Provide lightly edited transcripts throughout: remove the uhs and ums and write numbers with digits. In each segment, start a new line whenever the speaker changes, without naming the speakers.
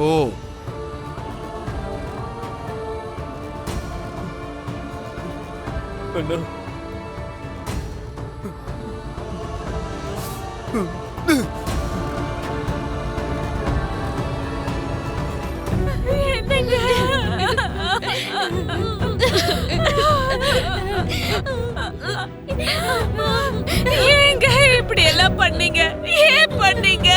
ஓ,
அண்ணா
ஏங்க இப்படி எல்லாம் பண்ணீங்க? ஏன் பண்ணீங்க?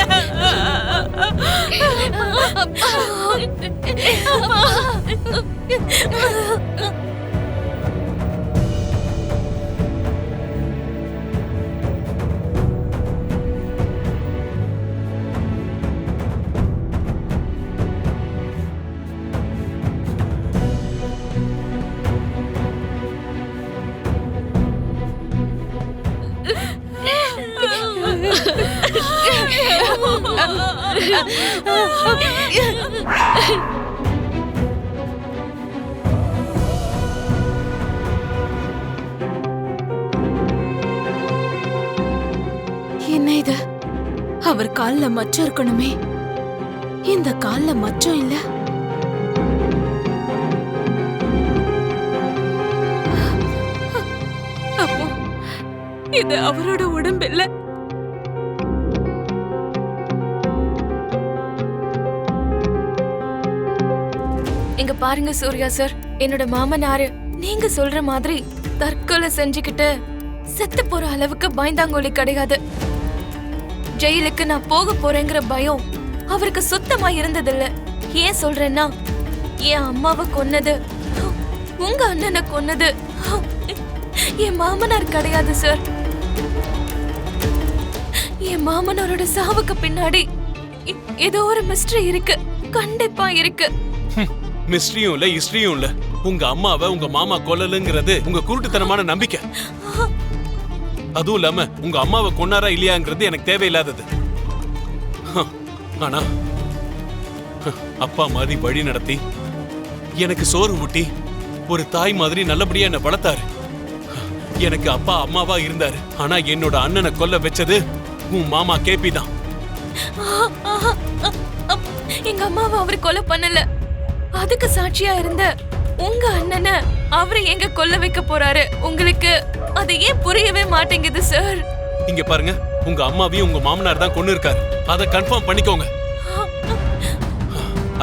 என்ன இது? அவர் கால்ல மச்சம் இருக்கணுமே, இந்த கால்ல மச்சம் இல்ல. அப்போ இது அவரோட உடம்பு இல்ல. இங்க பாருங்க சூர்யா சார், என்னோட மாமனாரு நீங்க சொல்ற மாதிரி தற்கொலை செஞ்சுக்கிட்டு செத்து போற அளவுக்கு பயந்தாங்கோலி கிடையாது. ஜெயிலுக்கு நான் போக போறேங்கிற பயம் அவருக்கு சுத்தமா இருந்ததில்ல. ஏன் சொல்றேன்னா, என் அம்மாவை கொன்னது, உங்க அண்ணனை கொன்னது என் மாமனார் கிடையாது சார். என் மாமனாரோட சாவுக்கு பின்னாடி ஏதோ ஒரு மிஸ்டரி இருக்கு, கண்டிப்பா இருக்கு.
மிஸ்ட்ரியும் இல்ல, ஹிஸ்டரியும் இல்ல. உங்க அம்மாவை உங்க மாமா கொல்லலுங்கிறது உங்க குருட்டுத்தனமான நம்பிக்கை. அதுவும் இல்லாம உங்க அம்மாவை கொன்னாரா இல்லையாங்கிறது எனக்கு தேவையில்லாதது. ஆனா அப்பா மாதிரி வழி நடத்தி எனக்கு சோறு ஊட்டி ஒரு தாய் மாதிரி நல்லபடியா என்ன வளர்த்தாரு. எனக்கு அப்பா அம்மாவா இருந்தாரு. ஆனா என்னோட அண்ணனை கொல்ல வச்சது உன் மாமா கேபி தான்.
எங்க அம்மாவை அவரு கொலை பண்ணல. அதுக்கு சாட்சியா இருந்த உங்க அண்ணனை அவரு எங்க கொல்ல வைக்க போறாரு? உங்களுக்கு அது ஏன் புரியவே மாட்டேங்குது சார்?
இங்க பாருங்க, உங்க அம்மாவையும் உங்க மாமனார் தான் கொன்னு இருக்காரு. அதை கன்ஃபார்ம் பண்ணிக்கோங்க.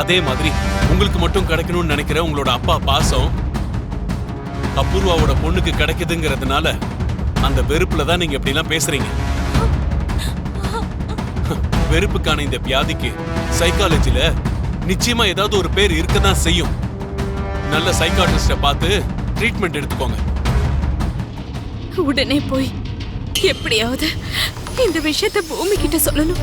அதே மாதிரி உங்களுக்கு மட்டும் கிடைக்கணும்னு நினைக்கிற உங்களோட அப்பா பாசம் அபூர்வாவோட பொண்ணுக்கு கிடைக்குதுங்கிறதுனால அந்த வெறுப்புல தான் நீங்க இப்படி எல்லாம் பேசுறீங்க. வெறுப்புக்கான இந்த வியாதிக்கு சைக்காலஜில நிச்சயமா ஏதாவது ஒரு பேர் இருக்கதான் செய்யும். நல்ல சைக்காட்ரிஸ்ட பார்த்து ட்ரீட்மெண்ட் எடுத்துக்கோங்க.
உடனே போய் எப்படியாவது இந்த விஷயத்தை பூமி கிட்ட சொல்லணும்.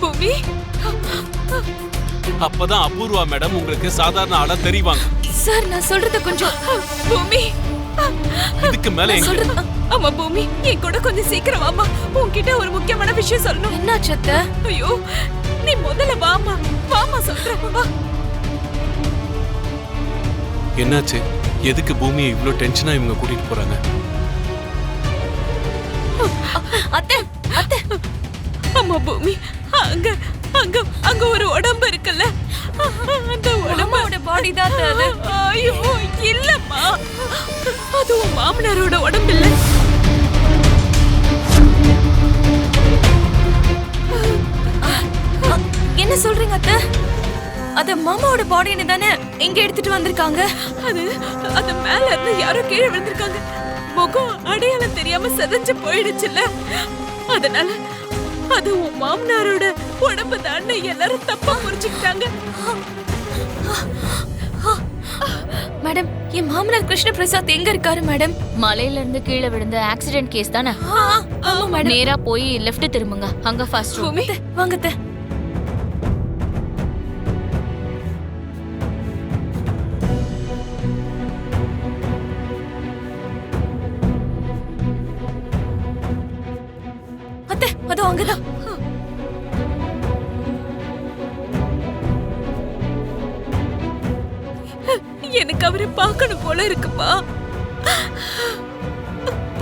பூமி,
அப்பதான் அபூர்வா மேடம் உங்களுக்கு சாதாரண ஆளா தெரிவாங்க.
சார் நான் சொல்றது கொஞ்சம். பூமி,
இதுக்கு மேல
நான்
எங்க
சொல்றது. ஆமா பூமி, என் கூட கொஞ்சம் சீக்கிரம் வாமா. உன்கிட்ட ஒரு முக்கியமான விஷயம் சொல்லணும். என்ன சத்த? ஐயோ, நீ முதல்ல வாமா. வாமா சொல்றேன், வா.
என்னாச்சு? எதுக்கு பூமியை இவ்ளோ டென்ஷனா இவங்க கூட்டிட்டு போறாங்க?
அத்தை, அத்தை. ஆமா பூமி, அங்க அங்க அங்க ஒரு உடம்பு இருக்குல்ல, அந்த உடம்போட பாடி தான் அது. ஐயோ இல்லம்மா, அது உன் மாமனாரோட உடம்பு இல்ல. என்ன சொல்றீங்க அத்தை? அது மாமாவோட பாடின்னு தானே எங்க எடுத்துட்டு வந்திருக்காங்க? அது மேல இருந்து யாரோ கீழே விழுந்திருக்காங்க. முகம் அடையாளம் தெரியாம செதஞ்சு போயிடுச்சுல்ல, அதனால அது உன் மாமனாரோட உடம்பு தான் எல்லாரும் தப்பா புரிஞ்சுக்கிட்டாங்க. மேடம், என் மாமனார் கிருஷ்ண பிரசாத் எங்க இருக்காரு மேடம்?
மலையில இருந்து கீழே விழுந்த ஆக்சிடென்ட் கேஸ் தானே?
ஆமா மேடம்.
நேரா போய் லெஃப்ட் திரும்புங்க, அங்க ஃபர்ஸ்ட் ரூம்.
வாங்க. அத்தை, அதோ அங்கதான்.
எனக்கு அவரை பார்க்கணும் போல இருக்குப்பா.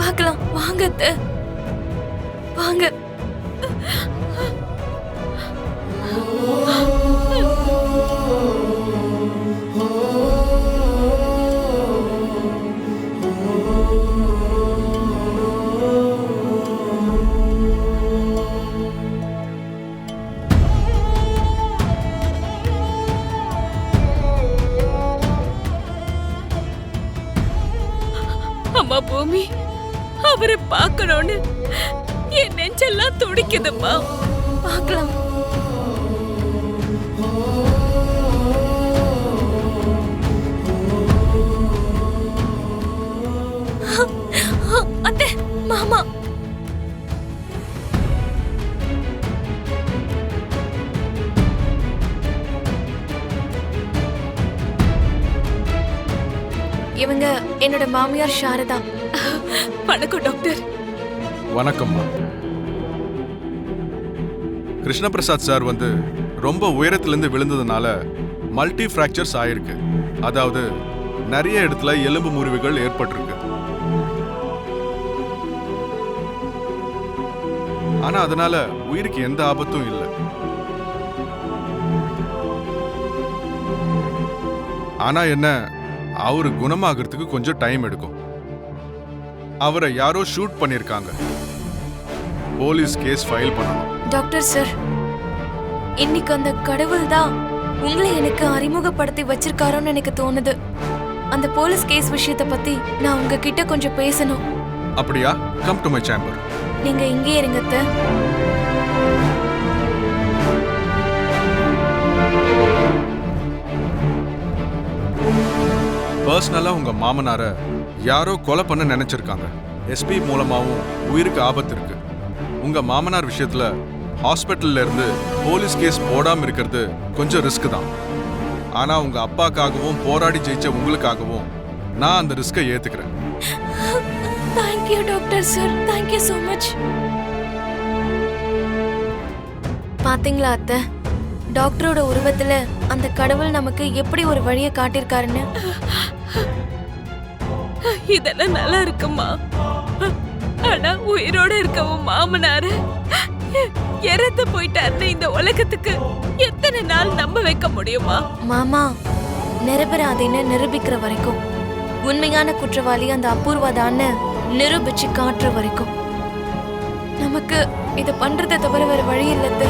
பார்க்கலாம் வாங்க அத்தை. வாங்க.
அம்மா பூமி, அவரை பார்க்கணும்னு என் நெஞ்செல்லாம் துடிக்குதும்மா.
பார்க்கலாம். அத்தை, மாமா. இவங்க என்னோட மாமியார் சாரதா.
வணக்கம் டாக்டர்.
வணக்கம்மா. கிருஷ்ணபிரசாத் சார் வந்து ரொம்ப உயரத்திலிருந்து விழுந்ததுனால மல்டி ஃப்ராக்சர்ஸ் ஆயிருக்கு. அதாவது நிறைய இடத்துல எலும்பு முறிவுகள் ஏற்பட்டிருக்கு. ஆனா அதனால உயிருக்கு எந்த ஆபத்தும் இல்லை. ஆனா என்ன, அவரு குணமாகறதுக்கு கொஞ்சம் டைம் எடுக்கும். அவரை யாரோ ஷூட் பண்ணிருக்காங்க. போலீஸ் கேஸ் ஃபைல் பண்ணணும்.
டாக்டர் சார், இன்னைக்கு அந்த கடவுள் தான் உங்களை எனக்கு அறிமுகப்படுத்தி வச்சிருக்காரோன்னு எனக்கு தோணுது. அந்த போலீஸ் கேஸ் விஷயத்தை பத்தி நான் உங்ககிட்ட கொஞ்சம் பேசணும்.
அப்படியா? Come to my chamber.
நீங்க இங்கே இருங்க அத்தை.
பர்சனலா உங்க மாமனார யாரோ கொலை பண்ண நினைச்சிருக்காங்க. எஸ்பி மூலமாவும் உயிருக்கு ஆபத்து இருக்கு. உங்க மாமனார் விஷயத்துல ஹாஸ்பிட்டல்ல இருந்து போலீஸ் கேஸ் போடாம இருக்கிறது கொஞ்சம் ரிஸ்க் தான். ஆனா உங்க அப்பாக்காகவும் போராடி ஜெயிச்ச உங்களுக்காகவும் நான் அந்த ரிஸ்கை ஏத்துக்கிறேன்.
Thank you doctor sir, thank you so much. பாத்தீங்களா அத்தை, டாக்டரோட உருவத்துல அந்த கடவுள் நமக்கு எப்படி ஒரு வழியை காட்டியிருக்காருன்னு.
இதெல்லாம் நல்லா இருக்குமா. ஆனா உயிரோட இருக்கவும் மாமனாரு இறந்து போயிட்டாருன்னு இந்த உலகத்துக்கு எத்தனை நாள் நம்ப வைக்க முடியுமா?
மாமா நிரபராதின்னு நிரூபிக்கிற வரைக்கும், உண்மையான குற்றவாளி அந்த அபூர்வதான்னு நிரூபிச்சு காட்டுற வரைக்கும் நமக்கு இத பண்றதை தவிர வேற வழி இல்லது.